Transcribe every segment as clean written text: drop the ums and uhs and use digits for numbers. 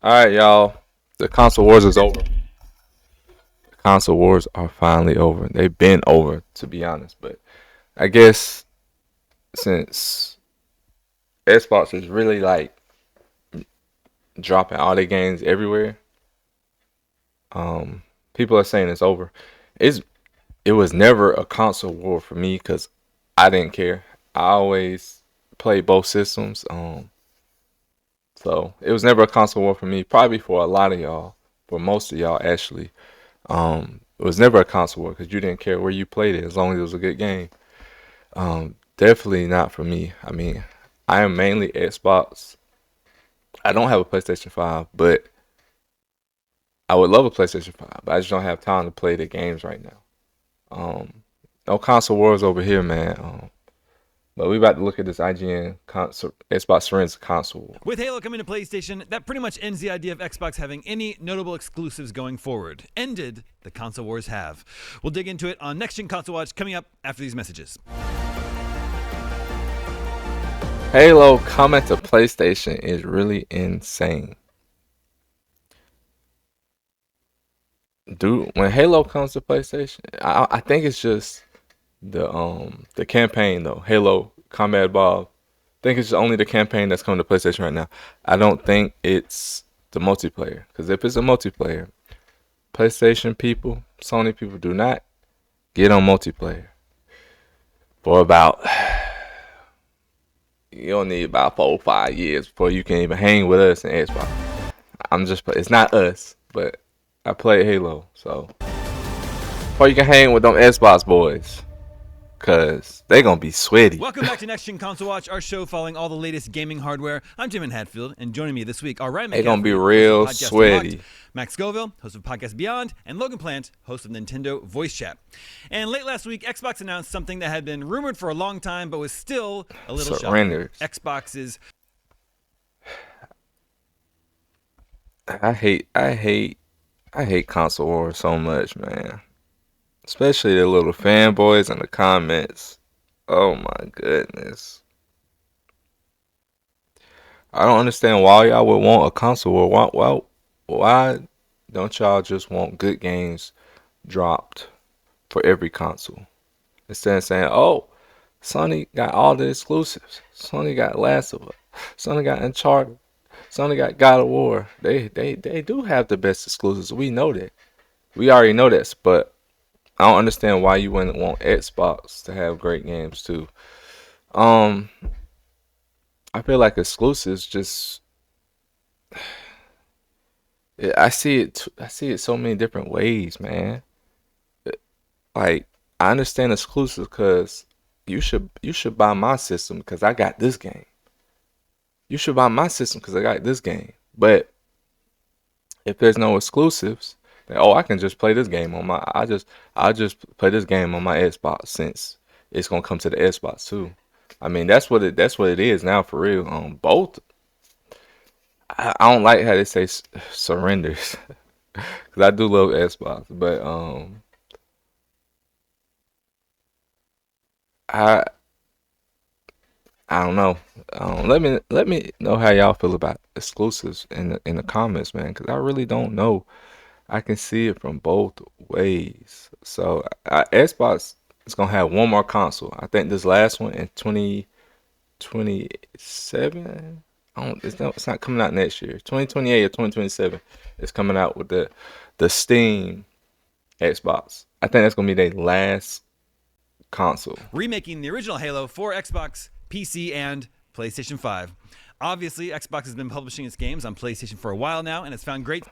All right, y'all. The console wars is over. The console wars are finally over. They've been over, to be honest. But I guess since Xbox is really like dropping all their games everywhere, um, people are saying it's over. It's it was never a console war for me because I didn't care. I always played both systems. So it was never a console war for me. Probably for a lot of y'all, for most of y'all actually. It was never a console war because you didn't care where you played it as long as it was a good game. Definitely not for me. I mean, I am mainly Xbox. I don't have a PlayStation 5, but I would love a PlayStation 5, but I just don't have time to play the games right now. No console wars over here, man. But we about to look at this IGN Xbox Series console war. With Halo coming to PlayStation, that pretty much ends the idea of Xbox having any notable exclusives going forward. Ended, the console wars have. We'll dig into it on Next Gen Console Watch coming up after these messages. Halo coming to PlayStation is really insane. Dude, when Halo comes to PlayStation, I think it's just the campaign though. Halo Combat Evolved. I think it's only the campaign that's coming to PlayStation right now. I don't think it's the multiplayer. Because if it's a multiplayer, PlayStation people, Sony people do not get on multiplayer for about you don't need about 4 or 5 years before you can even hang with us in Xbox. It's not us, but I play Halo, so before you can hang with them Xbox boys, cause they gonna be sweaty. Welcome back to Next Gen Console Watch, our show following all the latest gaming hardware. I'm Jim Hadfield, and joining me this week are Ryan McCaffrey, They gonna be host of real Podcast sweaty. Unlocked, Max Scoville, host of Podcast Beyond, and Logan Plant, host of Nintendo Voice Chat. And late last week, Xbox announced something that had been rumored for a long time, but was still a little Surrenders. shocking. Xbox's I hate console wars so much, man. Especially the little fanboys in the comments. Oh my goodness. I don't understand why y'all would want a console war. Why don't y'all just want good games dropped for every console? Instead of saying, oh, Sony got all the exclusives. Sony got Last of Us. Sony got Uncharted. Sony got God of War. They do have the best exclusives. We know that. We already know this, but I don't understand why you wouldn't want Xbox to have great games too. Um, I feel like exclusives just I see it. I see it so many different ways, man. Like I understand exclusives because you should buy my system because I got this game. You should buy my system because I got this game. But if there's no exclusives, then oh, I can just play this game on my. I just play this game on my Xbox since it's gonna come to the Xbox too. I mean that's what it is now for real. Both. I don't like how they say surrenders because I do love Xbox, but I I don't know. Let me know how y'all feel about exclusives in the comments, man, because I really don't know. I can see it from both ways. So Xbox is gonna have one more console. I think this last one in 2027. I don't. It's not coming out next year. 2028 or 2027. It's coming out with the Steam Xbox. I think that's gonna be their last console. remaking the original Halo for Xbox, PC, and PlayStation 5. Obviously, Xbox has been publishing its games on PlayStation for a while now, and it's found great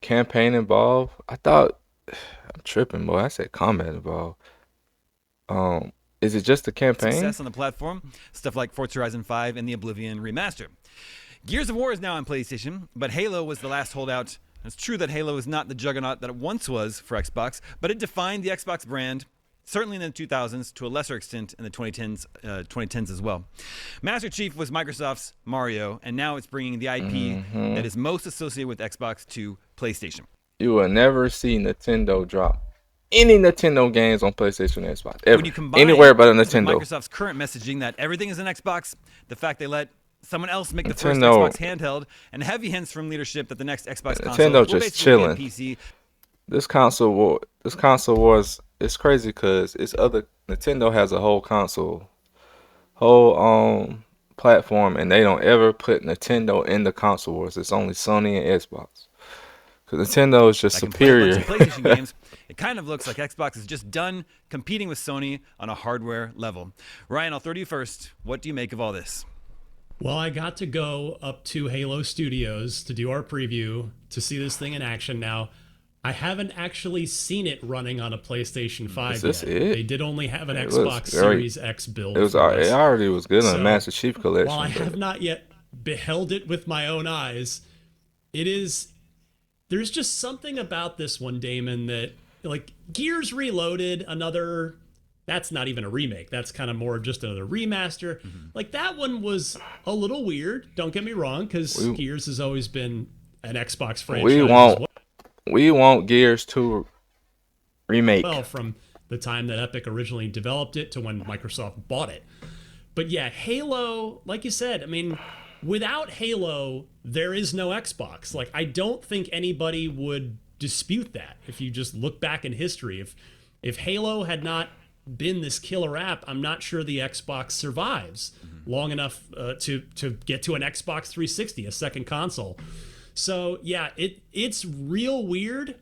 Campaign involved. I thought I'm tripping, boy. I said combat involved. Is it just the campaign? success on the platform, stuff like Forza Horizon 5 and the Oblivion remaster. Gears of War is now on PlayStation, but Halo was the last holdout. It's true that Halo is not the juggernaut that it once was for Xbox, but it defined the Xbox brand, certainly in the 2000s, to a lesser extent in the 2010s as well. Master Chief was Microsoft's Mario, and now it's bringing the IP that is most associated with Xbox to PlayStation. You will never see Nintendo drop any Nintendo games on PlayStation and Xbox ever. When you combine Anywhere but a with Nintendo. Microsoft's current messaging that everything is an Xbox, the fact they let someone else make the first Nintendo, Xbox handheld, and heavy hints from leadership that the next Xbox console Nintendo will just basically be a chilling. PC. This console wars. It's crazy because it's other. Nintendo has a whole platform, and they don't ever put Nintendo in the console wars. It's only Sony and Xbox. Because Nintendo is just I can play a bunch superior. of PlayStation games. It kind of looks like Xbox is just done competing with Sony on a hardware level. Ryan, I'll throw to you first. What do you make of all this? Well, I got to go up to Halo Studios to do our preview to see this thing in action. Now, I haven't actually seen it running on a PlayStation 5 Is this yet. it? They did only have an It looks Xbox great. Series X build It was. for It this. already was good on the So, Master Chief while I collection, have but not yet beheld it with my own eyes, it is. There's just something about this one, Damon, that like Gears Reloaded, another. That's not even a remake. That's kind of more of just another remaster. Like that one was a little weird. Don't get me wrong, because Gears has always been an Xbox we franchise as want we want Gears to remake. well from the time that Epic originally developed it to when Microsoft bought it. But yeah, Halo, like you said, I mean, without Halo, there is no Xbox. Like, I don't think anybody would dispute that if you just look back in history. If Halo had not been this killer app, I'm not sure the Xbox survives long enough to get to an Xbox 360, a second console. So yeah, it's real weird.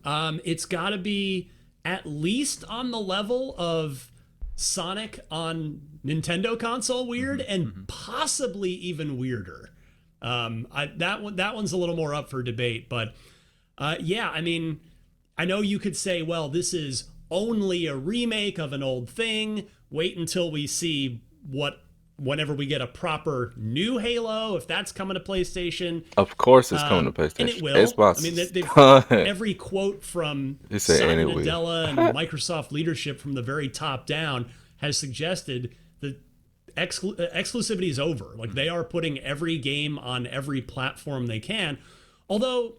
It's got to be at least on the level of Sonic on Nintendo console weird, and possibly even weirder. That one's a little more up for debate, but yeah, I mean, I know you could say, well, this is only a remake of an old thing. Wait until we see whenever we get a proper new Halo, if that's coming to PlayStation. Of course, it's coming to PlayStation. And it will. Xbox. I mean, they've done. every quote from He said, and Satya it will. Nadella and Microsoft leadership from the very top down has suggested that exclusivity is over. Like, they are putting every game on every platform they can. Although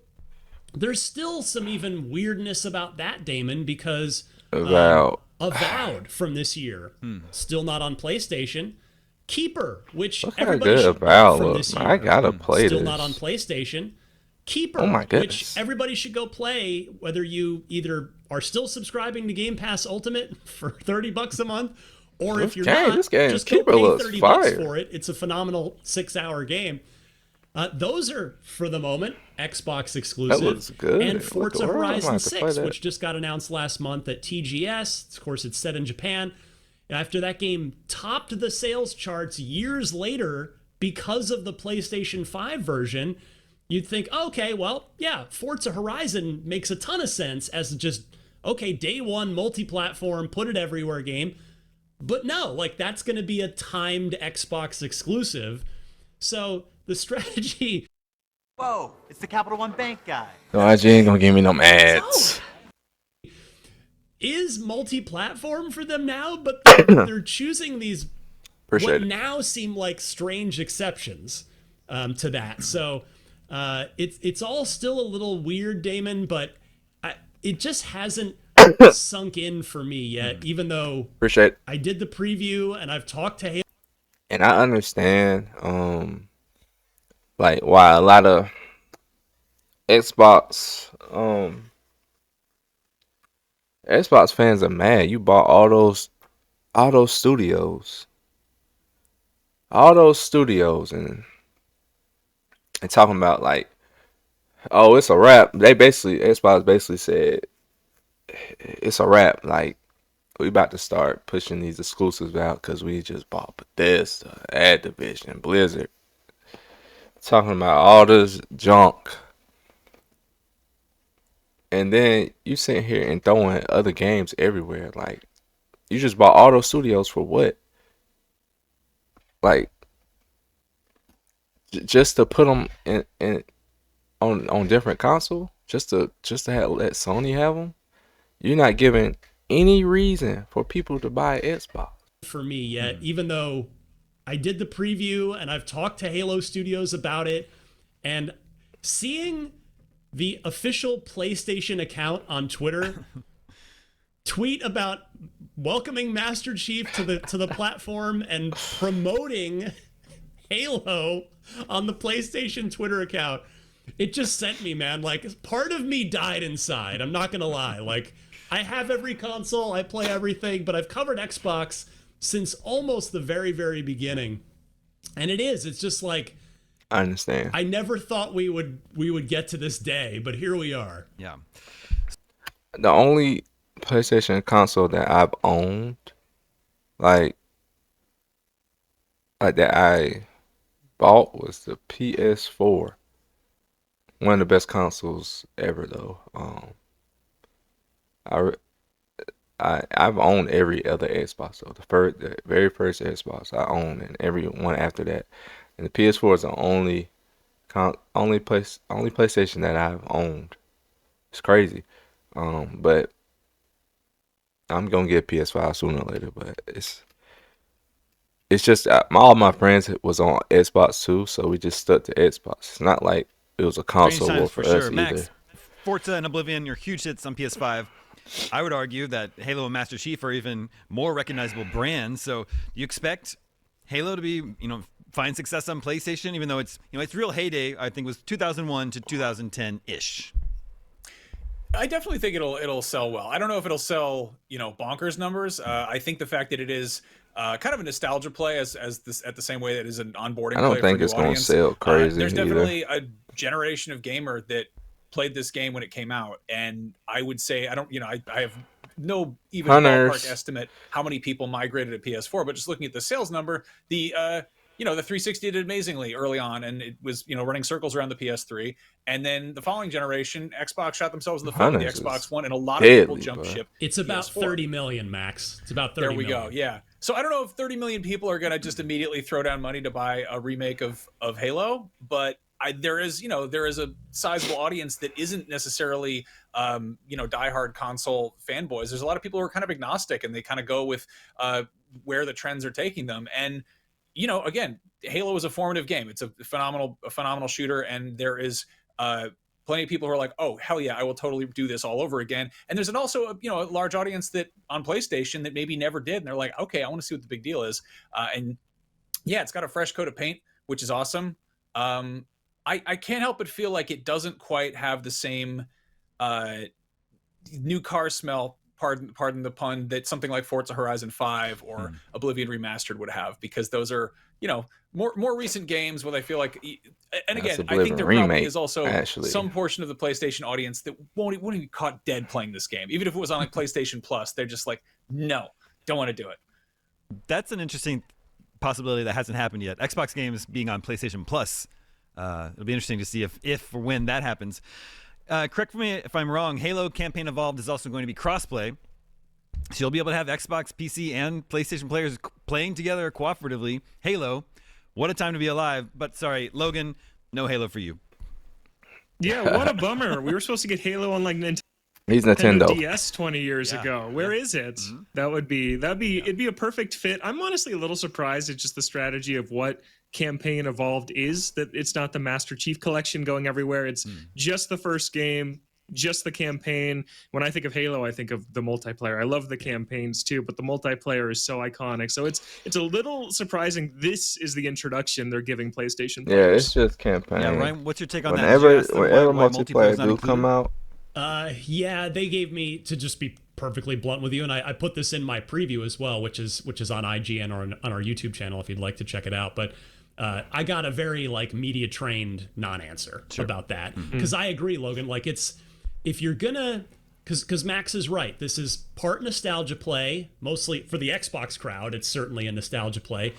there's still some even weirdness about that, Damon, because Avowed. Avowed from this year, still not on PlayStation. Keeper, which Look how everybody good should Avowed go from look. this year, I gotta play still this. not on PlayStation. Keeper, Oh my which goodness. everybody should go play, whether you either are still subscribing to Game Pass Ultimate for $30 a month, or if you're not, this game, just go Keeper pay looks $30 fire. for it. It's a phenomenal 6-hour game. Those are, for the moment, Xbox exclusive. That looks good. And What the Forza world? I'm gonna Horizon have to play 6, that. which just got announced last month at TGS. Of course, it's set in Japan. After that game topped the sales charts years later because of the PlayStation 5 version, you'd think, okay, well, yeah, Forza Horizon makes a ton of sense as just, okay, day one multi-platform, put it everywhere game. But no, like, that's going to be a timed Xbox exclusive. So the strategy... Whoa, it's the Capital One Bank guy. No, IGN ain't gonna give me no ads. is multi-platform for them now, but they're choosing these Appreciate what it. now seem like strange exceptions to that. So it's all still a little weird, Damon, but it just hasn't sunk in for me yet, even though Appreciate it. I did the preview and I've talked to him. And I understand, like why a lot of Xbox, Xbox fans are mad. You bought all those studios, and talking about like, oh, it's a wrap. Xbox basically said it's a wrap. Like, we about to start pushing these exclusives out because we just bought Bethesda, Activision, Blizzard. Talking about all this junk. And then you sitting here and throwing other games everywhere. Like, you just bought all those studios for what? Like, just to put them in on different console? Just to let Sony have them? You're not giving any reason for people to buy Xbox. For me yet, even though I did the preview and I've talked to Halo Studios about it, and seeing the official PlayStation account on Twitter tweet about welcoming Master Chief to the platform and promoting Halo on the PlayStation Twitter account, it just sent me, man. Like, part of me died inside. I'm not gonna lie. Like, I have every console, I play everything, but I've covered Xbox since almost the very, very beginning. And it's just like, I understand. I never thought we would get to this day, but here we are. Yeah. The only PlayStation console that I've owned, like that I bought, was the PS4. One of the best consoles ever, though. I re- I've owned every other Xbox. So the very first Xbox I owned, and every one after that. And the PS4 is the only PlayStation that I've owned. It's crazy. But I'm gonna get a PS5 sooner or later. But it's just all my friends was on Xbox too, so we just stuck to Xbox. It's not like it was a Strange console war times for for us sure. either. Max, Forza and Oblivion are huge hits on PS5. I would argue that Halo and Master Chief are even more recognizable brands. So you expect Halo to be, find success on PlayStation, even though its real heyday, I think, was 2001 to 2010-ish. I definitely think it'll sell well. I don't know if it'll sell, bonkers numbers. I think the fact that it is kind of a nostalgia play as this, at the same way that it is an onboarding I don't play think for a it's new gonna audience. sell crazy There's either. definitely a generation of gamer that played this game when it came out, and I would say I have no even Hunters. ballpark estimate how many people migrated to PS4, but just looking at the sales number, the 360 did amazingly early on, and it was running circles around the PS3, and then the following generation, Xbox shot themselves in the foot with the Hunters Xbox is One, and a lot of people deadly, jump bro. ship. It's about PS4. 30 million, Max. It's about 30 There we million. go. Yeah. So I don't know if 30 million people are going to just immediately throw down money to buy a remake of Halo, but there is a sizable audience that isn't necessarily diehard console fanboys. There's a lot of people who are kind of agnostic, and they kind of go with where the trends are taking them. And again, Halo is a formative game. It's a phenomenal shooter, and there is plenty of people who are like, oh hell yeah, I will totally do this all over again. And there's also a large audience that on PlayStation that maybe never did, and they're like, okay, I want to see what the big deal is. And yeah, it's got a fresh coat of paint, which is awesome. I can't help but feel like it doesn't quite have the same new car smell, pardon the pun, that something like Forza Horizon 5 or Oblivion Remastered would have, because those are more recent games where I feel like, and That's again, I think Oblivion there probably remake, is also actually. some portion of the PlayStation audience that won't even be caught dead playing this game, even if it was on like PlayStation Plus. They're just like, no, don't want to do it. That's an interesting possibility that hasn't happened yet. Xbox games being on PlayStation Plus. It'll be interesting to see if or when that happens. Correct me if I'm wrong. Halo Campaign Evolved is also going to be crossplay. So you'll be able to have Xbox, PC, and PlayStation players playing together cooperatively. Halo, what a time to be alive. But sorry, Logan, no Halo for you. Yeah, what a bummer. We were supposed to get Halo on like Nintendo He's Nintendo. DS 20 years ago. Where is it? It'd be a perfect fit. I'm honestly a little surprised at just the strategy of what Campaign Evolved is, that it's not the Master Chief Collection going everywhere. It's just the first game, just the campaign. When I think of Halo, I think of the multiplayer. I love the campaigns too, but the multiplayer is so iconic. So it's a little surprising this is the introduction they're giving PlayStation Yeah, players. it's just campaign. Yeah, Ryan, what's your take on Whenever that? Did you ask them why multiplayer is not do come included? out, Yeah, they gave me, to just be perfectly blunt with you, and I put this in my preview as well, which is on IGN or on our YouTube channel if you'd like to check it out. But I got a very media trained non-answer about that, because I agree, Logan. Like, it's, if you're gonna, because Max is right. This is part nostalgia play, mostly for the Xbox crowd. It's certainly a nostalgia play.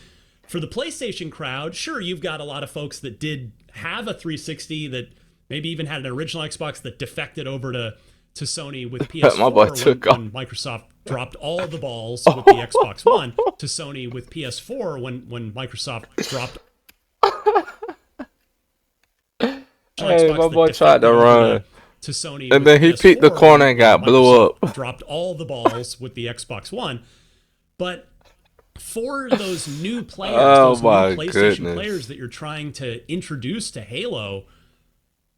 For the PlayStation crowd, sure, you've got a lot of folks that did have a 360 that maybe even had an original Xbox that defected over to Sony with PS4 My boy took when Microsoft dropped all the balls with the Xbox One, to Sony with PS4 when Microsoft dropped. Hey, my boy tried to run. To Sony, And with then he PS4 peeked the corner and got when blew Microsoft up. Dropped all the balls with the Xbox One, but for those new players, Oh those my new PlayStation goodness. players that you're trying to introduce to Halo,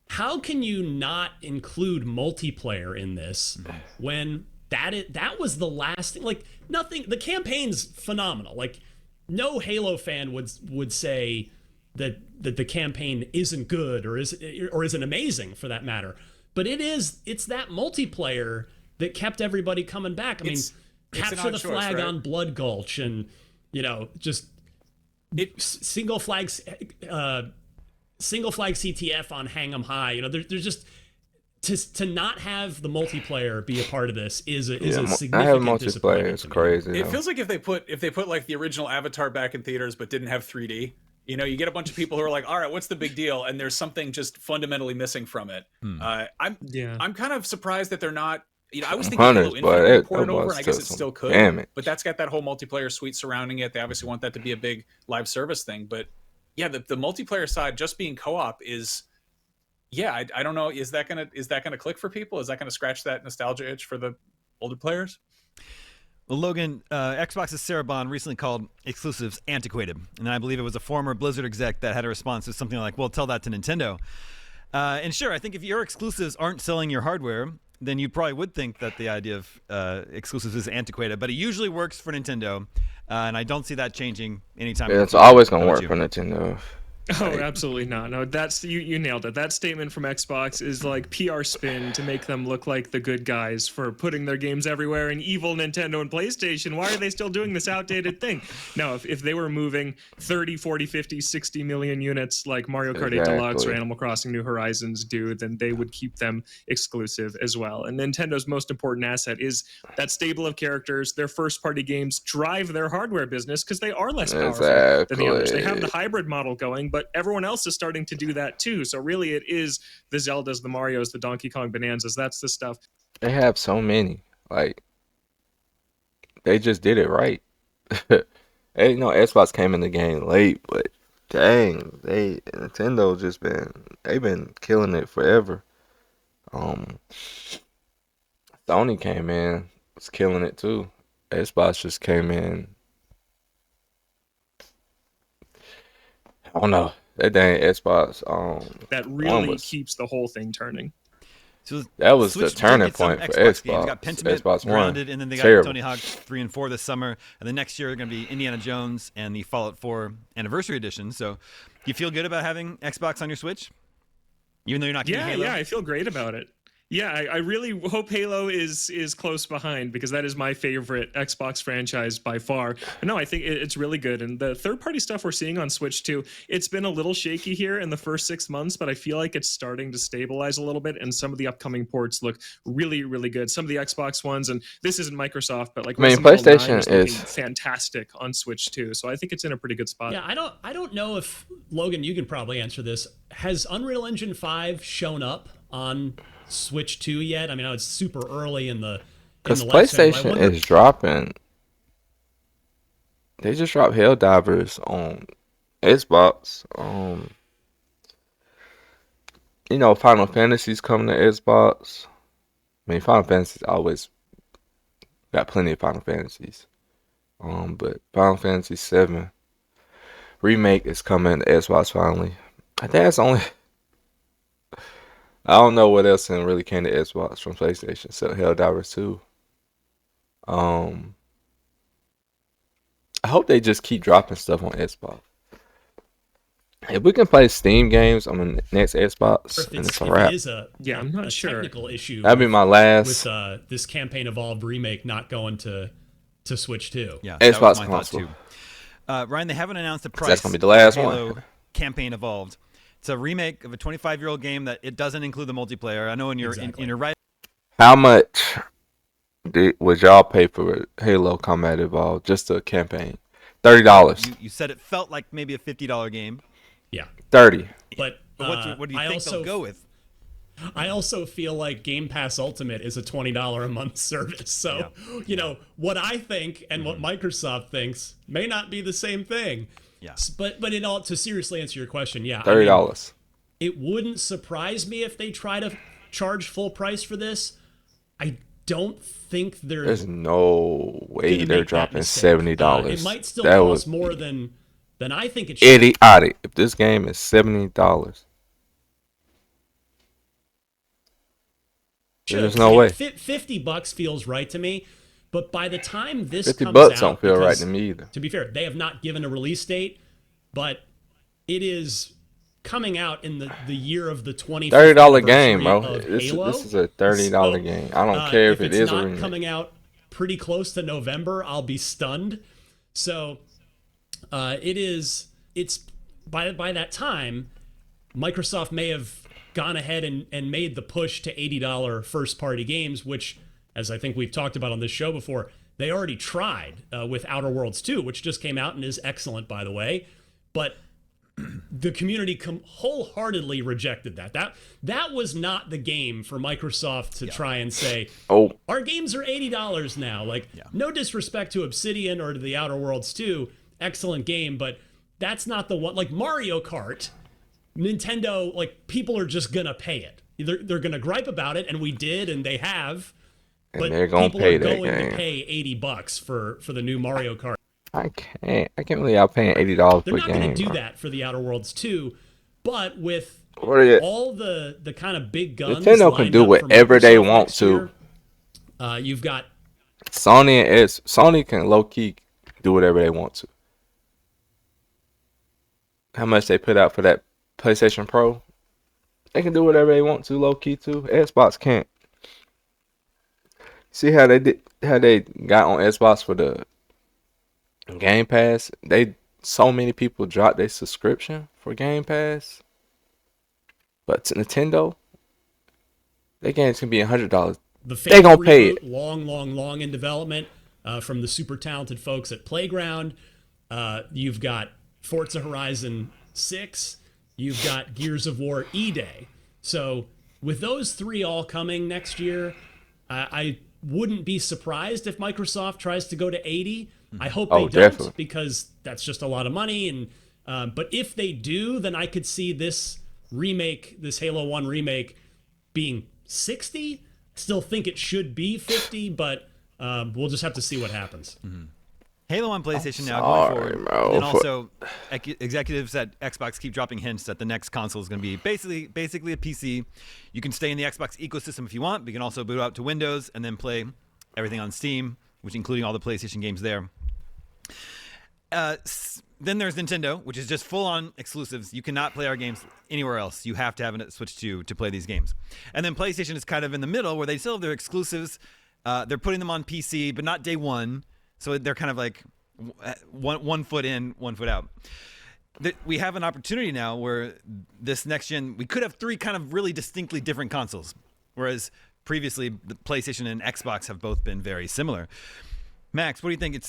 how can you not include multiplayer in this when that was the last thing? Like, nothing. The campaign's phenomenal. Like, no Halo fan would say that the campaign isn't good or isn't amazing for that matter. But it's that multiplayer that kept everybody coming back. I mean, It's an capture odd the choice, flag right? on Blood Gulch, and just single flag CTF on Hang 'em High. There's just to not have the multiplayer be a part of this is a I have significant multiplayer. disappointment. It's to me. crazy. It though. feels like if they put like the original Avatar back in theaters but didn't have 3D. You get a bunch of people who are like, all right, what's the big deal? And there's something just fundamentally missing from it. I'm kind of surprised that they're not. I was thinking Halo Hunters, but Infinite would be it ported over, was and I guess still it some still could. damage. But that's got that whole multiplayer suite surrounding it. They obviously want that to be a big live service thing. But yeah, the multiplayer side just being co-op is. Yeah, I don't know. Is that gonna click for people? Is that gonna scratch that nostalgia itch for the older players? Well, Logan, Xbox's Sarah Bond recently called exclusives antiquated, and I believe it was a former Blizzard exec that had a response to something like, "Well, tell that to Nintendo." And sure, I think if your exclusives aren't selling your hardware, then you probably would think that the idea of exclusives is antiquated. But it usually works for Nintendo, and I don't see that changing anytime. Yeah, in the it's future. always How gonna about work you? for Nintendo. Oh, absolutely not. No, that's you nailed it. That statement from Xbox is like PR spin to make them look like the good guys for putting their games everywhere, and evil Nintendo and PlayStation. Why are they still doing this outdated thing? No, if they were moving 30, 40, 50, 60 million units like Mario Kart 8 Deluxe or Exactly. Animal Crossing New Horizons do, then they would keep them exclusive as well. And Nintendo's most important asset is that stable of characters. Their first party games drive their hardware business because they are less powerful than the others. They have the Exactly. hybrid model going, but everyone else is starting to do that too. So really it is the Zeldas, the Marios, the Donkey Kong Bonanzas. That's the stuff. They have so many. Like they just did it right. Xbox came in the game late, but dang, Nintendo they've been killing it forever. Um, Sony came in, was killing it too. Xbox just came in. I don't know. That dang Xbox That one really was keeps the whole thing turning. So that was the Switch did turning get some point for Xbox games. They Xbox. got Pentiment, Xbox One. Grounded, and then they got Terrible. Tony Hawk 3 and 4 this summer. And then next year, they're going to be Indiana Jones and the Fallout 4 Anniversary Edition. So do you feel good about having Xbox on your Switch? Even though you're not getting Yeah, Halo? yeah, I feel great about it. Yeah, I really hope Halo is close behind because that is my favorite Xbox franchise by far. But no, I think it's really good. And the third-party stuff we're seeing on Switch too, it's been a little shaky here in the first 6 months, but I feel like it's starting to stabilize a little bit. And some of the upcoming ports look really, really good. Some of the Xbox ones, and this isn't Microsoft, but like I mean, Resident Evil 9 PlayStation is looking is- fantastic on Switch too. So I think it's in a pretty good spot. Yeah, I don't know if Logan, you can probably answer this. Has Unreal Engine 5 shown up on Switch 2 yet? I mean, I know it's super early in the Because life cycle, but I PlayStation wonder- is dropping. They just dropped Helldivers on Xbox. Final Fantasy's coming to Xbox. I mean, Final Fantasy's always got plenty of Final Fantasies. But Final Fantasy 7 remake is coming to Xbox finally. I think that's only. I don't know what else really came to Xbox from PlayStation except Helldivers 2. I hope they just keep dropping stuff on Xbox. If we can play Steam games on the next Xbox, if and it's if a wrap. it is a I'm not sure. technical issue That'd be my with last this Campaign Evolved remake not going to Switch 2. Yeah, that was Xbox my console. thought too. Ryan, they haven't announced the price. That's gonna be the last for Halo one. Campaign Evolved. It's a remake of a 25-year-old game that it doesn't include the multiplayer. I know in your Exactly. in your right. How much would y'all pay for Halo Combat Evolved? Just a campaign, $30. You said it felt like maybe a $50 game. Yeah. 30. But What do you think they'll go with? I also feel like Game Pass Ultimate is a $20 a month service. So, what I think and what Microsoft thinks may not be the same thing. Yeah. But to seriously answer your question, yeah. $30. It wouldn't surprise me if they try to charge full price for this. I don't think There's no way gonna they're make that dropping mistake. $70. It might still That cost was more than I think it should. idiotic. If this game is $70, there's no way. $50 feels right to me, but by the time this 50 comes bucks out, don't feel right because, to me either. To be fair, they have not given a release date, but it is coming out in the year of the 25th $30 game, bro. of This Halo. is a $30 So, game. I don't care if it it's is a not remake. coming out pretty close to November, I'll be stunned. So it's by that time, Microsoft may have gone ahead and made the push to $80 first party games, which, as I think we've talked about on this show before, they already tried with Outer Worlds 2, which just came out and is excellent, by the way. But the community wholeheartedly rejected that. That was not the game for Microsoft to try and say, Oh, our games are $80 now. Like, no disrespect to Obsidian or to the Outer Worlds 2, excellent game, but that's not the one. Like Mario Kart, Nintendo, like, people are just gonna pay it. They're gonna gripe about it, and we did, and they have. and But they're gonna people pay are that going game. to pay $80 for the new Mario Kart. I can't believe y'all paying $80 They're per not game. going to do bro. that for the Outer Worlds 2, but with What are you- all the kind of big guns Nintendo can lined do up for whatever they Microsoft want next to. year, you've got Sony can low key do whatever they want to. How much they put out for that PlayStation Pro? They can do whatever they want to, low key too. Xbox can't. See how they got on Xbox for the Game Pass? So many people dropped their subscription for Game Pass. But to Nintendo, their games can be $100. the They gonna Fable pay reboot, long in development from the super talented folks at Playground. You've got Forza Horizon 6. You've got Gears of War E-Day. So with those three all coming next year, I wouldn't be surprised if Microsoft tries to go to 80. I hope they don't, Definitely. because that's just a lot of money. And but if they do, then I could see this remake, this Halo 1 remake, being 60. Still think it should be 50, but we'll just have to see what happens. Halo on PlayStation now sorry, going forward. bro. And then also, executives at Xbox keep dropping hints that the next console is going to be basically a PC. You can stay in the Xbox ecosystem if you want, but you can also boot out to Windows and then play everything on Steam, which including all the PlayStation games there. Then there's Nintendo, which is just full-on exclusives. You cannot play our games anywhere else. You have to have a Switch 2 to play these games. And then PlayStation is kind of in the middle, where they still have their exclusives. They're putting them on PC, but not day one. So they're kind of like one foot in, 1 foot out. We have an opportunity now where this next gen, we could have three kind of really distinctly different consoles, whereas previously the PlayStation and Xbox have both been very similar. Max, what do you think?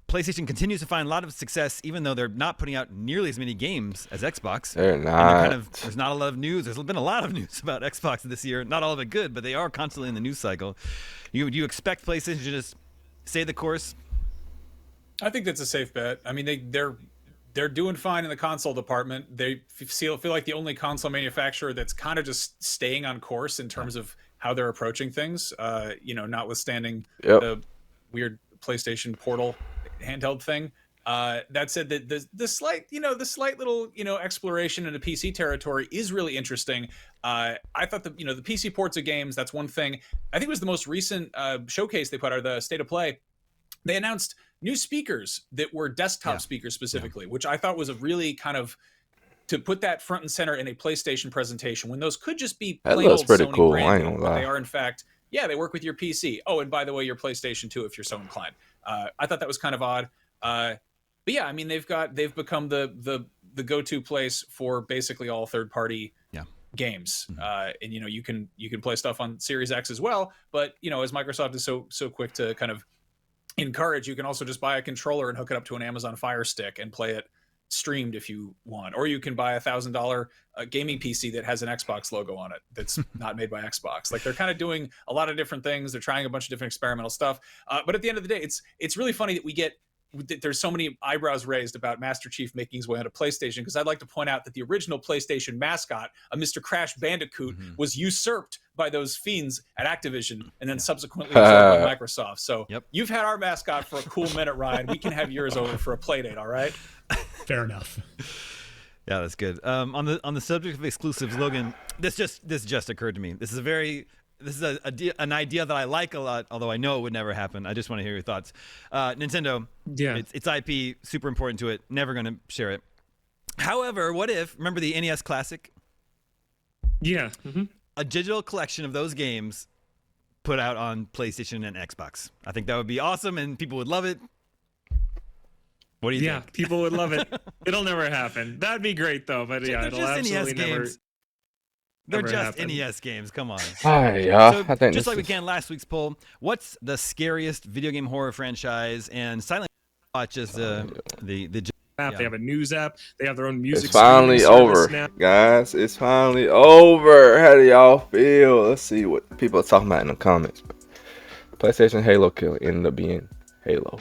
PlayStation continues to find a lot of success, even though they're not putting out nearly as many games as Xbox. They're And not. there's not a lot of news. There's been a lot of news about Xbox this year. Not all of it good, but they are constantly in the news cycle. Do you expect PlayStation to just stay the course? I think that's a safe bet. I mean, they're doing fine in the console department. They feel like the only console manufacturer that's kind of just staying on course in terms of how they're approaching things. Notwithstanding the weird PlayStation Portal handheld thing. That said, the slight little exploration into PC territory is really interesting. I thought the PC ports of games, that's one thing. I think it was the most recent showcase they put out, the State of Play. They announced new speakers that were desktop speakers specifically, which I thought was a really kind of, to put that front and center in a PlayStation presentation when those could just be That plain looks old pretty Sony cool, I branded, ain't gonna but lie. they are in fact, they work with your PC. Oh, and by the way, your PlayStation 2 if you're so inclined. I thought that was kind of odd. But yeah, I mean, they've become the go-to place for basically all third-party games. And you can play stuff on Series X as well. But as Microsoft is so quick to kind of encourage, you can also just buy a controller and hook it up to an Amazon Fire Stick and play it streamed if you want, or you can buy $1,000 gaming PC that has an Xbox logo on it that's not made by Xbox. Like, they're kind of doing a lot of different things. They're trying a bunch of different experimental stuff. But at the end of the day, it's really funny that there's so many eyebrows raised about Master Chief making his way onto PlayStation, because I'd like to point out that the original PlayStation mascot, a Mr. Crash Bandicoot, was usurped by those fiends at Activision and then subsequently absorbed by Microsoft. So you've had our mascot for a cool minute, Ryan. We can have yours over for a play date, all right? Fair enough. Yeah, that's good. On the subject of exclusives, Logan, this just occurred to me. This is an idea that I like a lot, although I know it would never happen. I just want to hear your thoughts. Nintendo, it's IP, super important to it. Never going to share it. However, what if, remember the NES Classic? Yeah. A digital collection of those games put out on PlayStation and Xbox. I think that would be awesome and people would love it. What do you Yeah, think? people would love it. It'll never happen. That'd be great though, but yeah, They're it'll just NES absolutely never. games. They're never just happen. NES games. Come on. Hi, y'all. So, I think just this like we is can last week's poll, what's the scariest video game horror franchise? And Silent Watch is the App. Yeah. They have a news app. They have their own music. it's finally streaming service over, now. guys. It's finally over. How do y'all feel? Let's see what people are talking about in the comments. PlayStation Halo kill ended up being Halo.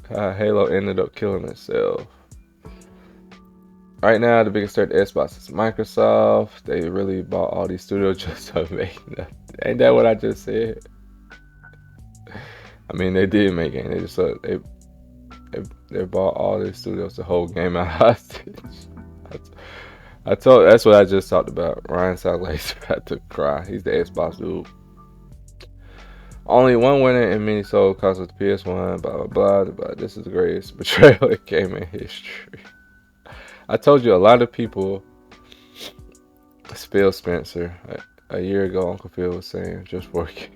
Halo ended up killing itself. Right now, the biggest threat to Xbox is Microsoft. They really bought all these studios just to make nothing. Ain't that what I just said? I mean, they did make it. They just they bought all these studios to hold game out hostage. I told that's what I just talked about. Ryan sounds like he's about to cry. He's the Xbox dude. Only one winner in many sold consoles, the PS1. Blah blah blah. This is the greatest betrayal in gaming history. I told you a lot of people. Phil Spencer a year ago, Uncle Phil was saying just working.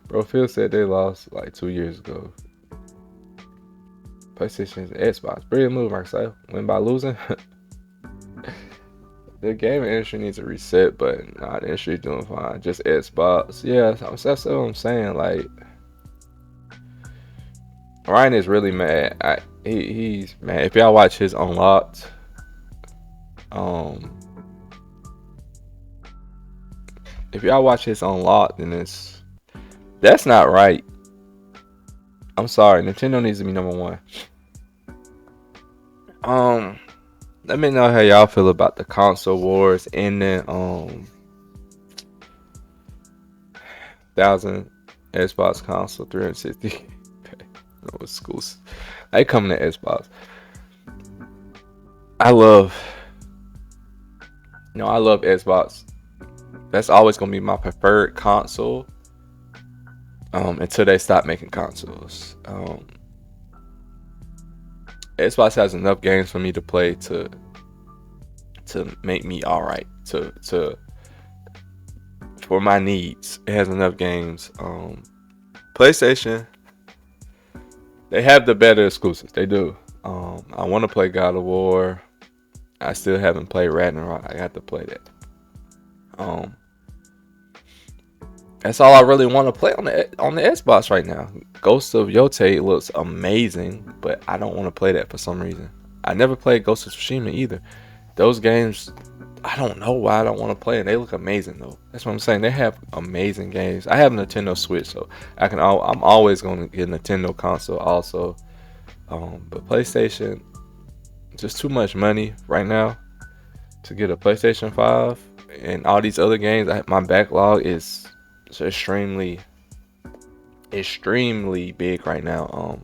Bro, Phil said they lost like 2 years ago. PlayStation and Xbox. Brilliant move, Microsoft. Win by losing. The gaming industry needs a reset, but nah, the industry's doing fine. Just Xbox. Yeah, that's what I'm saying. Like, Ryan is really mad. He's mad. If y'all watch his Unlocked, then that's not right. I'm sorry. Nintendo needs to be number one. Let me know how y'all feel about the console wars ending. 1,000 Xbox console, 360. No excuse. They coming to Xbox. I love Xbox. That's always gonna be my preferred console. Until they stop making consoles. Xbox has enough games for me to play to make me alright. For my needs. It has enough games. PlayStation, they have the better exclusives. They do. I want to play God of War. I still haven't played Ragnarok. I got to play that. That's all I really want to play on the Xbox right now. Ghost of Yotei looks amazing, but I don't want to play that for some reason. I never played Ghost of Tsushima either. Those games, I don't know why I don't want to play them. They look amazing though. That's what I'm saying. They have amazing games. I have a Nintendo Switch, so I'm always going to get a Nintendo console also. But PlayStation, just too much money right now to get a PlayStation 5 and all these other games. My backlog is extremely big right now.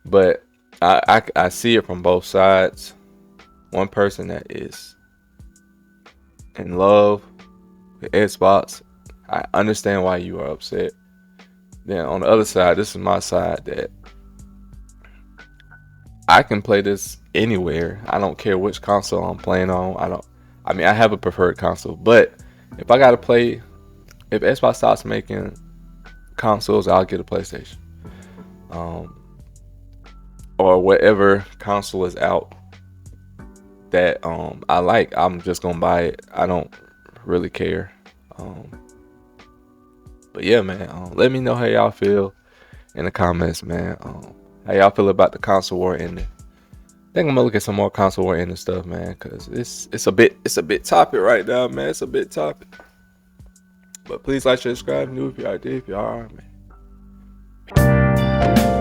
But I see it from both sides. One person that is in love with Xbox, I understand why you are upset. Then on the other side, this is my side, that I can play this anywhere. I don't care which console I'm playing on. I have a preferred console, but if Xbox stops making consoles, I'll get a PlayStation. Or whatever console is out that I like, I'm just gonna buy it. I don't really care. But yeah, man, let me know how y'all feel in the comments, man. How y'all feel about the console war ending? I think I'm gonna look at some more console war ending stuff, man, because it's a bit topic right now, man. It's a bit topic. But please like, share, subscribe, new if you already did, if you are, man.